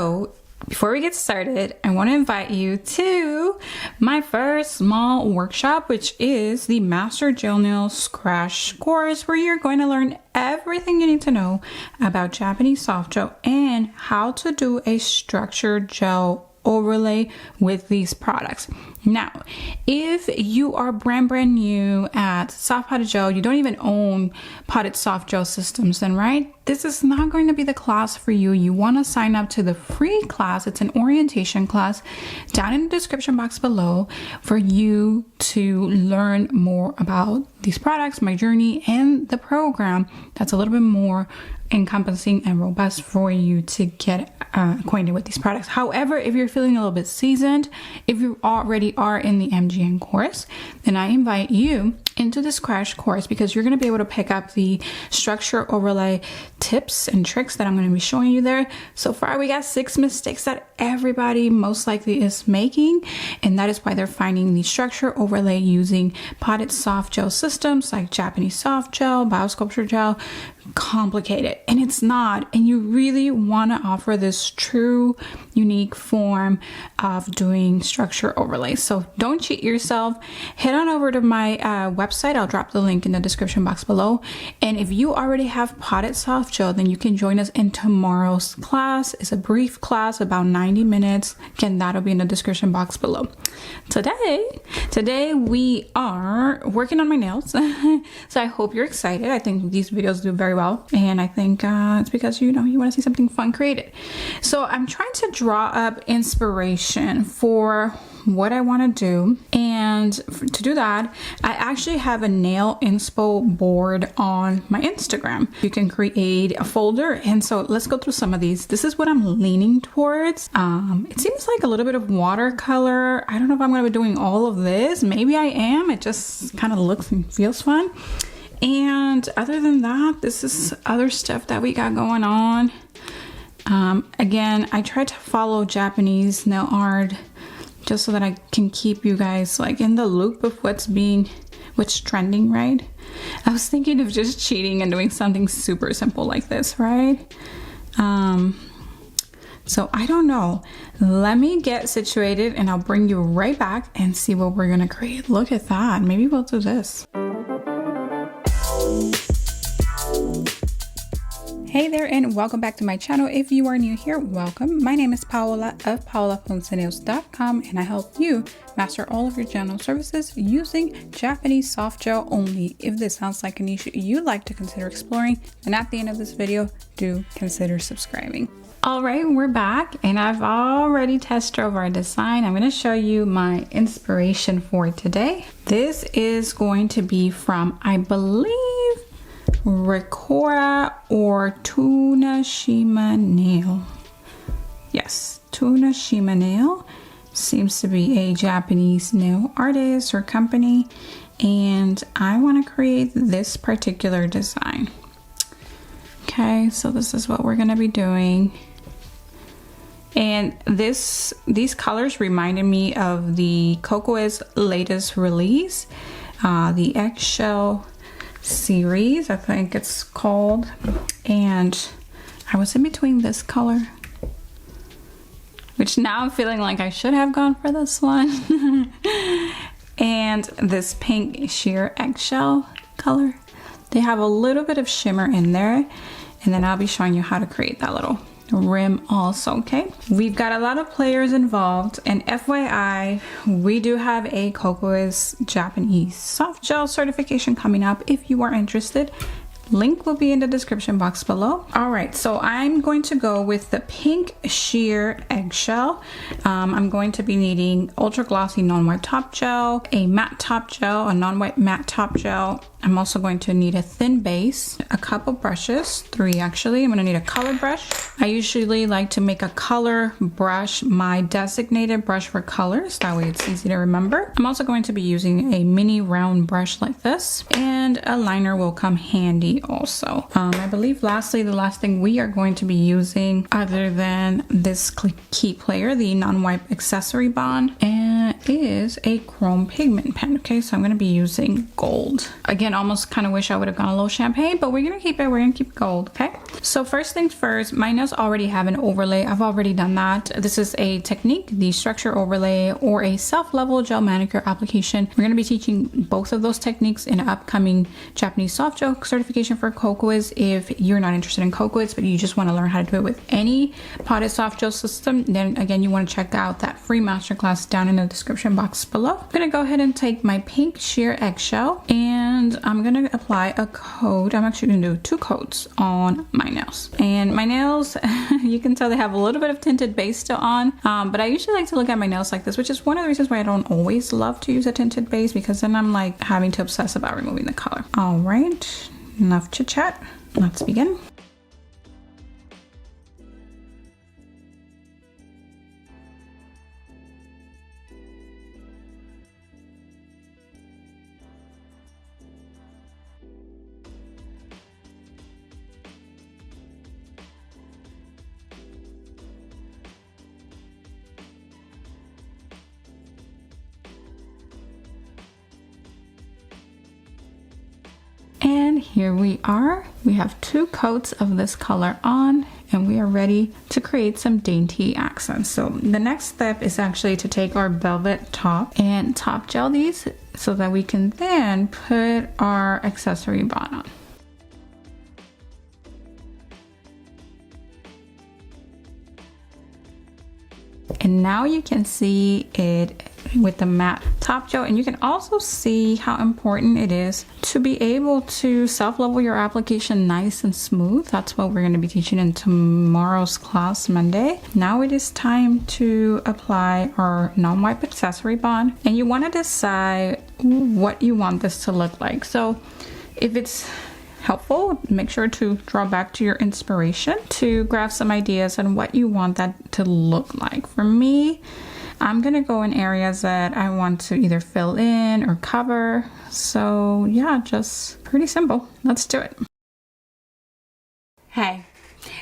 So before we get started, I want to invite you to my first small workshop, which is the Master Gel Nails Crash Course, where you're going to learn everything you need to know about Japanese soft gel and how to do a structured gel overlay with these products. Now, if you are brand new at soft potted gel, you don't even own potted soft gel systems, then right, this is not going to be the class for you. You want to sign up to the free class. It's an orientation class down in the description box below for you to learn more about these products, my journey, and the program that's a little bit more encompassing and robust for you to get acquainted with these products. However, if you're feeling a little bit seasoned, if you already are in the MGN course, then I invite you into this crash course because you're going to be able to pick up the structure overlay tips and tricks that I'm going to be showing you there. So far, we got 6 mistakes that everybody most likely is making, and that is why they're finding the structure overlay using potted soft gel systems like Japanese soft gel, biosculpture gel, complicated, and it's not. And you really want to offer this true unique form of doing structure overlay. So don't cheat yourself. Head on over to my website. I'll drop the link in the description box below, and if you already have potted soft gel, then you can join us in tomorrow's class. It's a brief class, about 90 minutes. Again, that'll be in the description box below. Today we are working on my nails. So I hope you're excited. I think these videos do very well, and I think it's because you want to see something fun created. So I'm trying to draw up inspiration for what I want to do, and to do that, I actually have a nail inspo board on my Instagram. You can create a folder, and so let's go through some of these. This is what I'm leaning towards. It seems like a little bit of watercolor. I don't know if I'm going to be doing all of this. Maybe I am. It just kind of looks and feels fun. And other than that, this is other stuff that we got going on. Again, I try to follow Japanese nail art just so that I can keep you guys like in the loop of what's trending, right? I was thinking of just cheating and doing something super simple like this, right? So I don't know. Let me get situated and I'll bring you right back and see what we're gonna create. Look at that. Maybe we'll do this. Hey there, and welcome back to my channel. If you are new here, welcome. My name is Paola of PaolaPonceNails.com, and I help you master all of your gel nail services using Japanese soft gel only. If this sounds like a niche you'd like to consider exploring, then at the end of this video, do consider subscribing. All right, we're back, and I've already test drove our design. I'm going to show you my inspiration for today. This is going to be from, I believe, Ricora or Tunashima Nail. Yes, Tunashima Nail seems to be a Japanese nail artist or company, and I want to create this particular design. Okay, so this is what we're going to be doing. And these colors reminded me of the Kokoist latest release, the Eggshell series, I think it's called, and I was in between this color, which now I'm feeling like I should have gone for this one, and this pink sheer eggshell color. They have a little bit of shimmer in there, and then I'll be showing you how to create that little rim also. Okay, we've got a lot of players involved, and FYI, we do have a Kokoist Japanese soft gel certification coming up. If you are interested, link will be in the description box below. All right, so I'm going to go with the pink sheer eggshell. I'm going to be needing ultra glossy non-white top gel, a matte top gel, a non-white matte top gel. I'm also going to need a thin base, a couple brushes, 3 actually. I'm going to need a color brush. I usually like to make a color brush my designated brush for colors. That way it's easy to remember. I'm also going to be using a mini round brush like this, and a liner will come handy also. I believe lastly, the last thing we are going to be using other than this key player, the non-wipe accessory bond, and pen is a chrome pigment pen. Okay, so I'm going to be using gold. Again, almost kind of wish I would have gone a little champagne, but we're going to keep gold. Okay, so first things first, my nails already have an overlay. I've already done that. This is a technique, the structure overlay or a self-level gel manicure application. We're going to be teaching both of those techniques in an upcoming Japanese soft gel certification for Kokoist. If you're not interested in Kokoist, but you just want to learn how to do it with any potted soft gel system, then again, you want to check out that free masterclass down in the description box below. I'm going to go ahead and take my pink sheer eggshell and I'm going to apply a coat. I'm actually going to do 2 coats on my nails. And my nails, you can tell they have a little bit of tinted base still on, but I usually like to look at my nails like this, which is one of the reasons why I don't always love to use a tinted base, because then I'm like having to obsess about removing the color. All right, enough chit chat. Let's begin. And here we are. We have 2 coats of this color on and we are ready to create some dainty accents. So the next step is actually to take our velvet top and top gel these so that we can then put our accessory bond on. And now you can see it with the matte top gel, and you can also see how important it is to be able to self-level your application nice and smooth. That's what we're going to be teaching in tomorrow's class, Monday. Now it is time to apply our non-wipe accessory bond, and you want to decide what you want this to look like. So if it's helpful, make sure to draw back to your inspiration to grab some ideas on what you want that to look like. For me, I'm gonna go in areas that I want to either fill in or cover. So yeah, just pretty simple. Let's do it. Hey,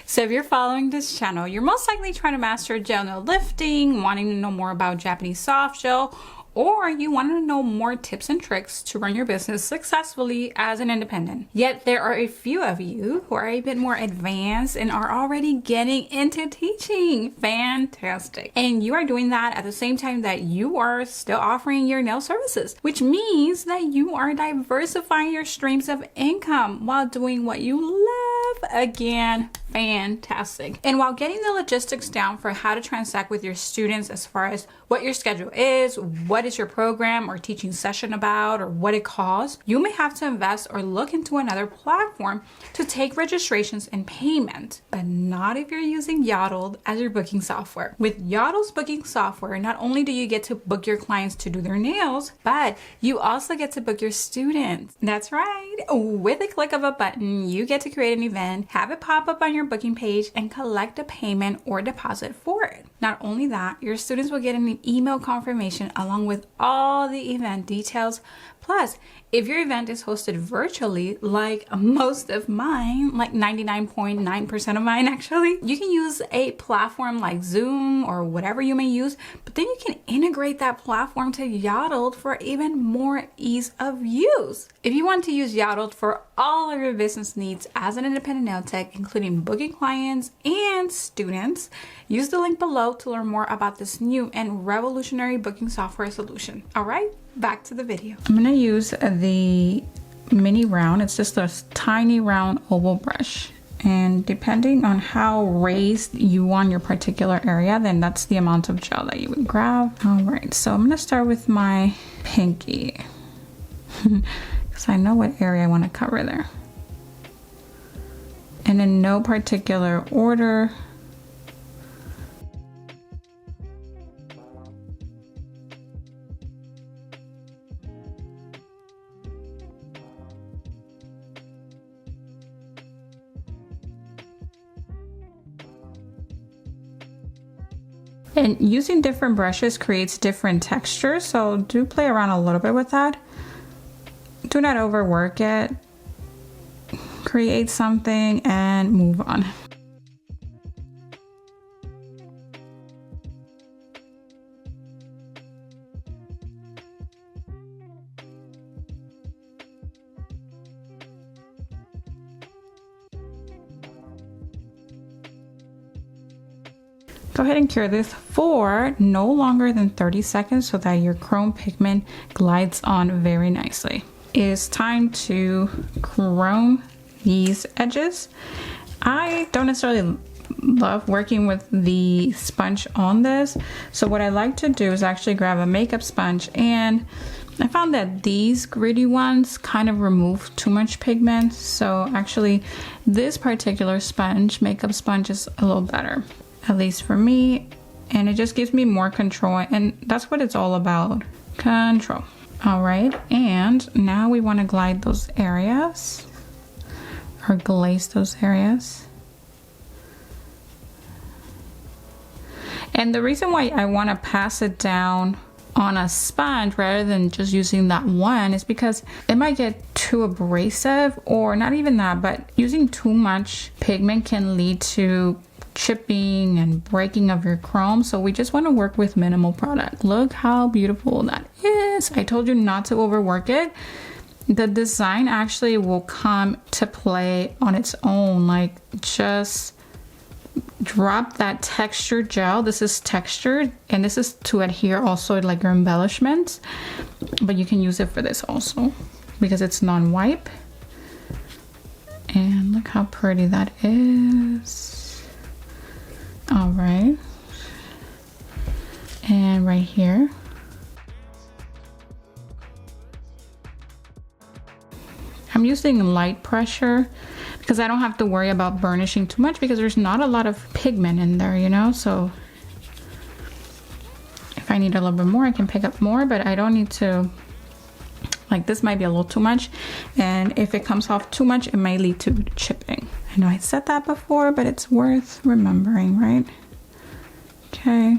so if you're following this channel, you're most likely trying to master gel nail lifting, wanting to know more about Japanese soft gel, or you want to know more tips and tricks to run your business successfully as an independent. Yet there are a few of you who are a bit more advanced and are already getting into teaching. Fantastic. And you are doing that at the same time that you are still offering your nail services, which means that you are diversifying your streams of income while doing what you love. Again, fantastic. And while getting the logistics down for how to transact with your students as far as what your schedule is, what is your program or teaching session about, or what it costs, you may have to invest or look into another platform to take registrations and payment, but not if you're using Yottled as your booking software. With Yottled's booking software, not only do you get to book your clients to do their nails, but you also get to book your students. That's right. With a click of a button, you get to create an event, have it pop up on your booking page, and collect a payment or deposit for it. Not only that, your students will get an email confirmation along with all the event details. Plus, if your event is hosted virtually, like most of mine, like 99.9% of mine actually, you can use a platform like Zoom or whatever you may use, but then you can integrate that platform to Yottled for even more ease of use. If you want to use Yottled for all of your business needs as an independent nail tech, including booking clients and students, use the link below to learn more about this new and revolutionary booking software solution. All right, back to the video. I'm gonna use the mini round. It's just a tiny round oval brush. And depending on how raised you want your particular area, then that's the amount of gel that you would grab. All right, so I'm gonna start with my pinky because I know what area I want to cover there. And in no particular order. And using different brushes creates different textures, so do play around a little bit with that. Do not overwork it. Create something and move on. Go ahead and cure this for no longer than 30 seconds so that your chrome pigment glides on very nicely. It's time to chrome these edges. I don't necessarily love working with the sponge on this, so what I like to do is actually grab a makeup sponge, and I found that these gritty ones kind of remove too much pigment, so actually this particular sponge, makeup sponge, is a little better, at least for me, and it just gives me more control, and that's what it's all about, control. All right, and now we want to glide those areas or glaze those areas. And the reason why I want to pass it down on a sponge rather than just using that one is because it might get too abrasive, or not even that, but using too much pigment can lead to chipping and breaking of your chrome. So we just want to work with minimal product. Look how beautiful that is. I told you not to overwork it. The design actually will come to play on its own. Like, just drop that textured gel. This is textured, and this is to adhere also like your embellishments, but you can use it for this also because it's non-wipe. And look how pretty that is. All right, and right here. I'm using light pressure because I don't have to worry about burnishing too much because there's not a lot of pigment in there, you know? So if I need a little bit more, I can pick up more, but I don't need to, like, this might be a little too much. And if it comes off too much, it might lead to chipping. I know I said that before, but it's worth remembering, right? Okay.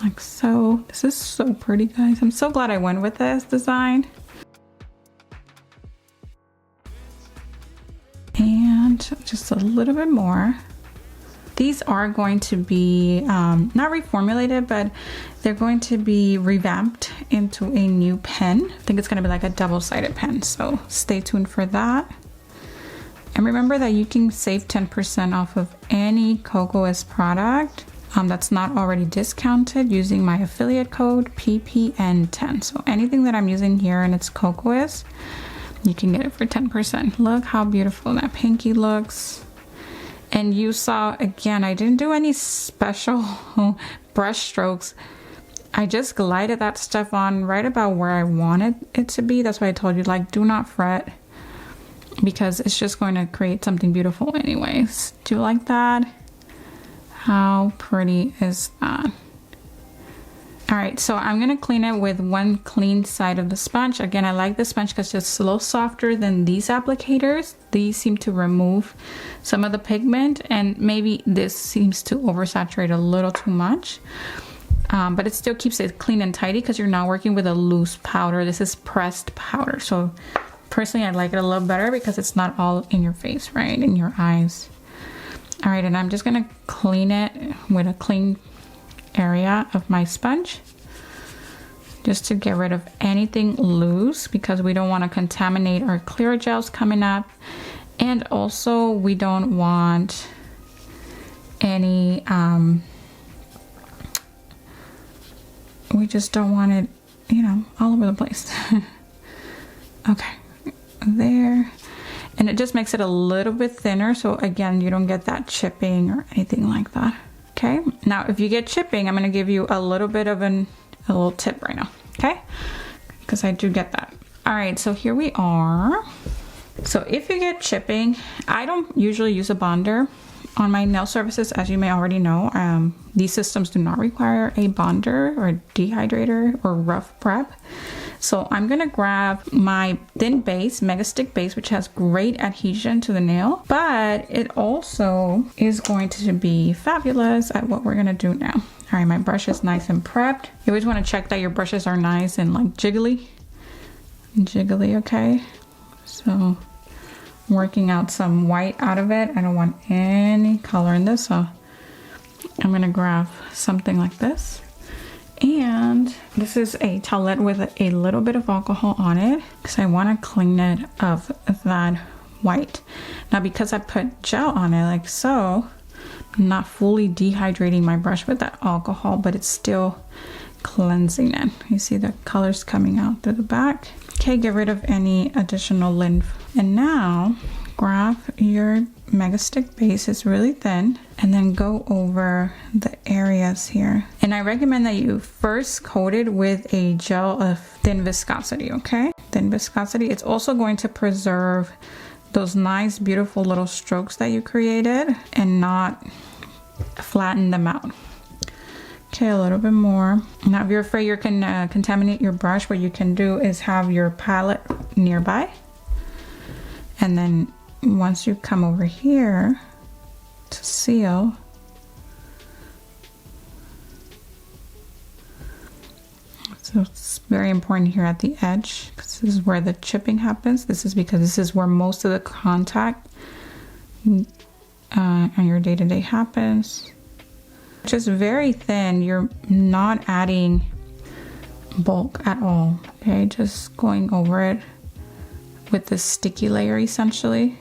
Like so. This is so pretty, guys. I'm so glad I went with this design. And just a little bit more. These are going to be not reformulated, but they're going to be revamped into a new pen. I think it's going to be like a double-sided pen, so stay tuned for that. And remember that you can save 10% off of any Kokoist product that's not already discounted using my affiliate code PPN10. So anything that I'm using here and it's Kokoist, you can get it for 10%. Look how beautiful that pinky looks. And you saw, again, I didn't do any special brush strokes. I just glided that stuff on right about where I wanted it to be. That's why I told you, like, do not fret, because it's just going to create something beautiful anyways. Do you like that? How pretty is that? All right, so I'm gonna clean it with one clean side of the sponge. Again, I like the sponge because it's a little softer than these applicators. These seem to remove some of the pigment, and maybe this seems to oversaturate a little too much. But it still keeps it clean and tidy because you're not working with a loose powder. This is pressed powder. So personally, I like it a little better because it's not all in your face, right? In your eyes. All right, and I'm just gonna clean it with a clean area of my sponge just to get rid of anything loose, because we don't want to contaminate our clear gels coming up, and also we don't want any we just don't want it, you know, all over the place. Okay, there. And it just makes it a little bit thinner, so again, you don't get that chipping or anything like that. Okay, now if you get chipping, I'm going to give you a little bit of a little tip right now, okay? Because I do get that. All right, so here we are. So if you get chipping, I don't usually use a bonder on my nail surfaces, as you may already know. These systems do not require a bonder or a dehydrator or rough prep. So I'm gonna grab my thin base, Mega Stick base, which has great adhesion to the nail, but it also is going to be fabulous at what we're gonna do now. All right, my brush is nice and prepped. You always wanna check that your brushes are nice and like jiggly, okay? So working out some white out of it. I don't want any color in this, so I'm gonna grab something like this. And this is a towelette with a little bit of alcohol on it because I want to clean it of that white. Now because I put gel on it like so, not fully dehydrating my brush with that alcohol, but it's still cleansing it. You see the colors coming out through the back. Okay, get rid of any additional lymph. And now grab your mega stick base, it's really thin, and then go over the areas here. And I recommend that you first coat it with a gel of thin viscosity, okay? Thin viscosity. It's also going to preserve those nice, beautiful little strokes that you created and not flatten them out. Okay, a little bit more. Now, if you're afraid you're gonna contaminate your brush, what you can do is have your palette nearby. And then once you come over here to seal, so it's very important here at the edge, because this is where the chipping happens. This is because this is where most of the contact on your day-to-day happens. Just very thin, you're not adding bulk at all, okay? Just going over it with this sticky layer essentially.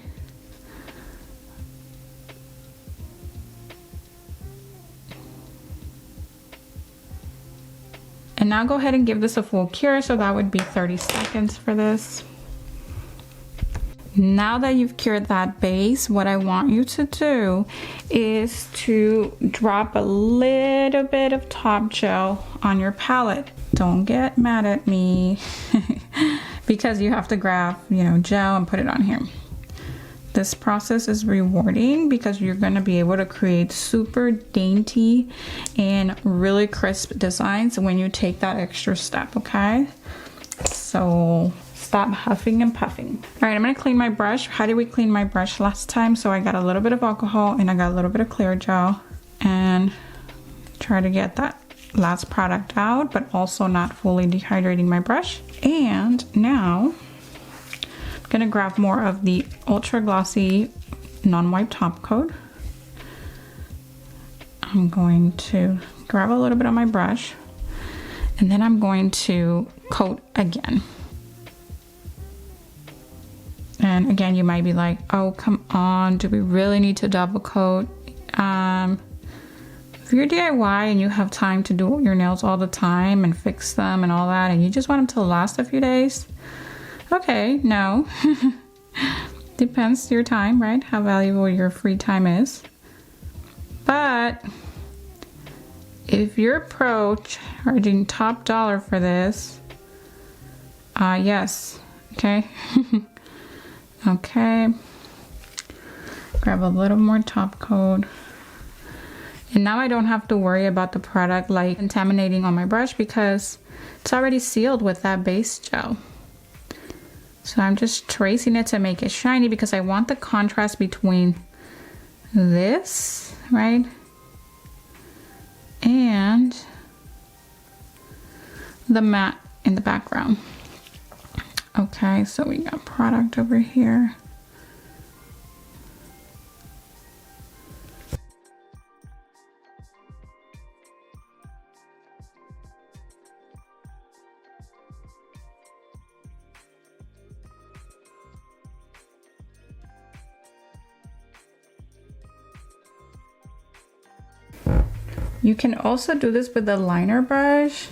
And now go ahead and give this a full cure, so that would be 30 seconds for this. Now that you've cured that base, what I want you to do is to drop a little bit of top gel on your palette. Don't get mad at me because you have to grab, gel and put it on here. This process is rewarding because you're going to be able to create super dainty and really crisp designs when you take that extra step, okay? So stop huffing and puffing. All right, I'm gonna clean my brush. How did we clean my brush last time? So I got a little bit of alcohol and I got a little bit of clear gel and try to get that last product out, but also not fully dehydrating my brush. And now I'm gonna grab more of the ultra glossy non-wipe top coat. I'm going to grab a little bit on my brush and then I'm going to coat again. And again, you might be like, oh, come on, do we really need to double coat? If you're DIY and you have time to do your nails all the time and fix them and all that, and you just want them to last a few days, okay, no. Depends your time, right? How valuable your free time is. But if you're a pro charging top dollar for this, yes, okay. Okay, grab a little more top coat. And now I don't have to worry about the product like contaminating on my brush because it's already sealed with that base gel. So I'm just tracing it to make it shiny because I want the contrast between this, right? And the matte in the background. Okay, so we got product over here. You can also do this with a liner brush,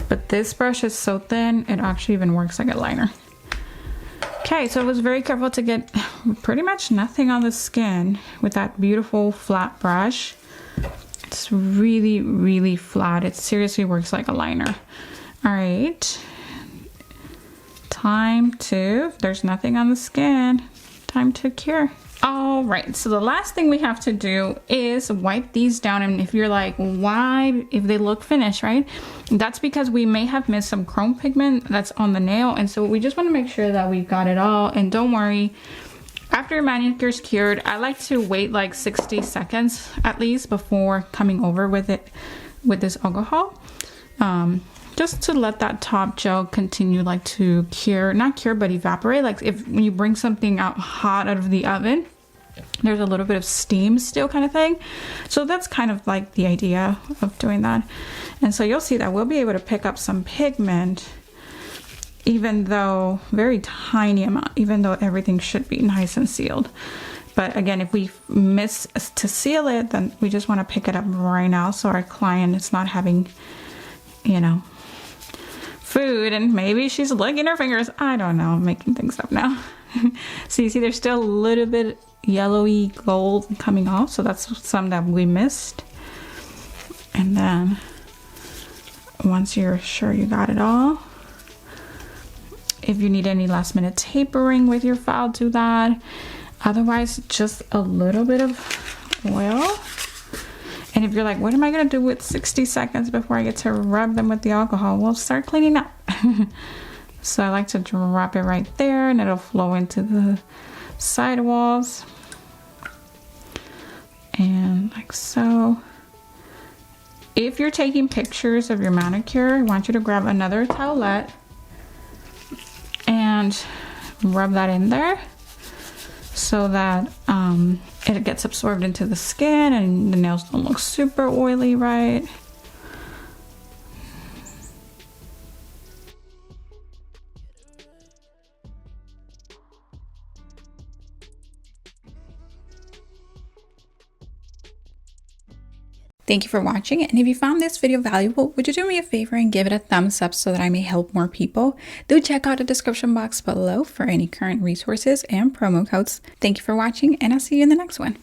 but this brush is so thin, it actually even works like a liner. Okay, so I was very careful to get pretty much nothing on the skin with that beautiful flat brush. It's really, really flat. It seriously works like a liner. All right, time to, if there's nothing on the skin, time to cure. All right, so the last thing we have to do is wipe these down. And if you're like, why, if they look finished, right? That's because we may have missed some chrome pigment that's on the nail. And so we just want to make sure that we've got it all. And don't worry, after your manicure's cured, I like to wait like 60 seconds at least before coming over with it, with this alcohol. Just to let that top gel continue like to cure, not cure, but evaporate. Like if when you bring something out hot out of the oven, there's a little bit of steam still kind of thing. So that's kind of like the idea of doing that. And so you'll see that we'll be able to pick up some pigment, even though very tiny amount, even though everything should be nice and sealed. But again, if we miss to seal it, then we just want to pick it up right now so our client is not having, you know, food and maybe she's licking her fingers. I don't know, I'm making things up now. So you see there's still a little bit yellowy gold coming off, so that's some that we missed. And then once you're sure you got it all, if you need any last minute tapering with your file, do that. Otherwise, just a little bit of oil. And if you're like, what am I gonna do with 60 seconds before I get to rub them with the alcohol? Well, start cleaning up. So I like to drop it right there and it'll flow into the side walls. And like so. If you're taking pictures of your manicure, I want you to grab another towelette and rub that in there so that it gets absorbed into the skin and the nails don't look super oily, right? Thank you for watching, and if you found this video valuable, would you do me a favor and give it a thumbs up so that I may help more people? Do check out the description box below for any current resources and promo codes. Thank you for watching, and I'll see you in the next one.